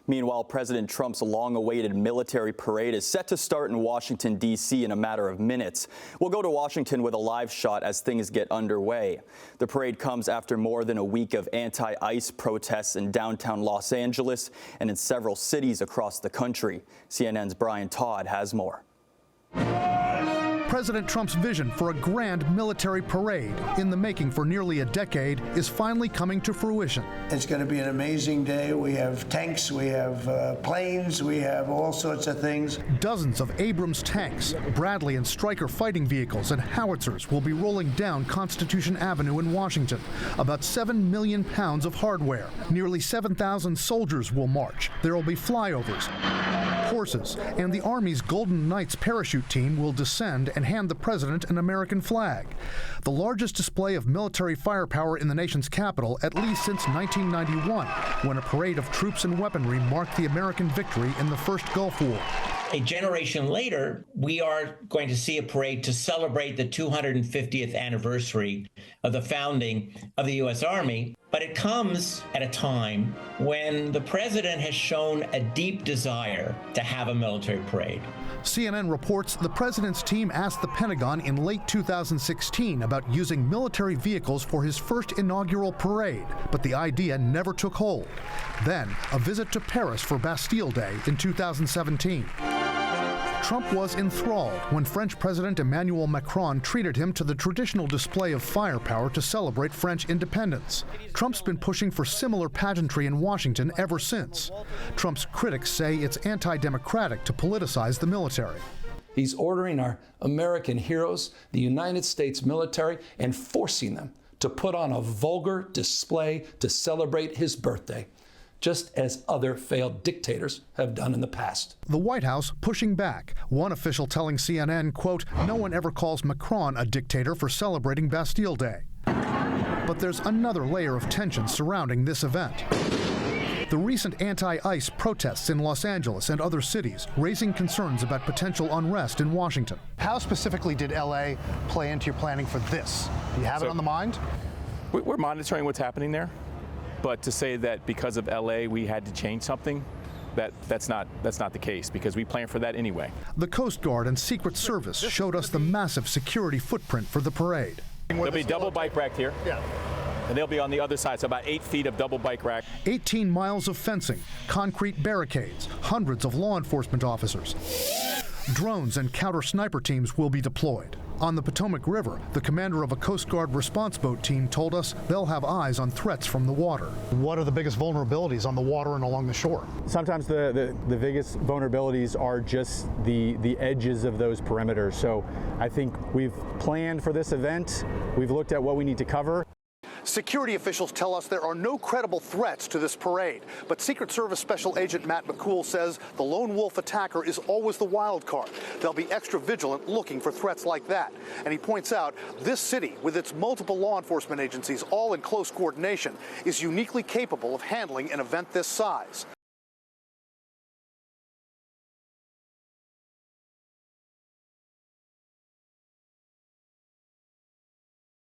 Meanwhile, President Trump's long-awaited military parade is set to start in Washington, D.C. in a matter of minutes. We'll go to Washington with a live shot as things get underway. The parade comes after more than a week of anti-ICE protests in downtown Los Angeles and in several cities across the country. CNN's Brian Todd has more. President Trump's vision for a grand military parade, in the making for nearly a decade, is finally coming to fruition. It's going to be an amazing day. We have tanks, we have planes, we have all sorts of things. Dozens of Abrams tanks, Bradley and Stryker fighting vehicles, and howitzers will be rolling down Constitution Avenue in Washington. About 7 million pounds of hardware. Nearly 7,000 soldiers will march. There will be flyovers, horses, and the Army's Golden Knights parachute team will descend and hand the president an American flag. The largest display of military firepower in the nation's capital at least since 1991, when a parade of troops and weaponry marked the American victory in the first Gulf War. A generation later, we are going to see a parade to celebrate the 250th anniversary of the founding of the U.S. Army. But it comes at a time when the president has shown a deep desire to have a military parade. CNN reports the president's team asked the Pentagon in late 2016 about using military vehicles for his first inaugural parade, but the idea never took hold. Then, a visit to Paris for Bastille Day in 2017. Trump was enthralled when French President Emmanuel Macron treated him to the traditional display of firepower to celebrate French independence. Trump's been pushing for similar pageantry in Washington ever since. Trump's critics say it's anti-democratic to politicize the military. He's ordering our American heroes, the United States military, and forcing them to put on a vulgar display to celebrate his birthday, just as other failed dictators have done in the past. The White House pushing back. One official telling CNN, quote, "No one ever calls Macron a dictator for celebrating Bastille Day." But there's another layer of tension surrounding this event. The recent anti-ICE protests in Los Angeles and other cities, raising concerns about potential unrest in Washington. How specifically did LA play into your planning for this? Do you have it on the mind? We're monitoring what's happening there. But to say that because of LA we had to change something, that's not the case, because we planned for that anyway. The Coast Guard and Secret Service showed us the massive security footprint for the parade. There'll be double bike rack here. Yeah. And they'll be on the other side, so about 8 feet of double bike rack. 18 miles of fencing, concrete barricades, hundreds of law enforcement officers. Drones and counter-sniper teams will be deployed. On the Potomac River, the commander of a Coast Guard response boat team told us they'll have eyes on threats from the water. What are the biggest vulnerabilities on the water and along the shore? Sometimes the biggest vulnerabilities are just the edges of those perimeters. So I think we've planned for this event. We've looked at what we need to cover. Security officials tell us there are no credible threats to this parade, but Secret Service Special Agent Matt McCool says the lone wolf attacker is always the wild card. They'll be extra vigilant looking for threats like that. And he points out this city, with its multiple law enforcement agencies all in close coordination, is uniquely capable of handling an event this size.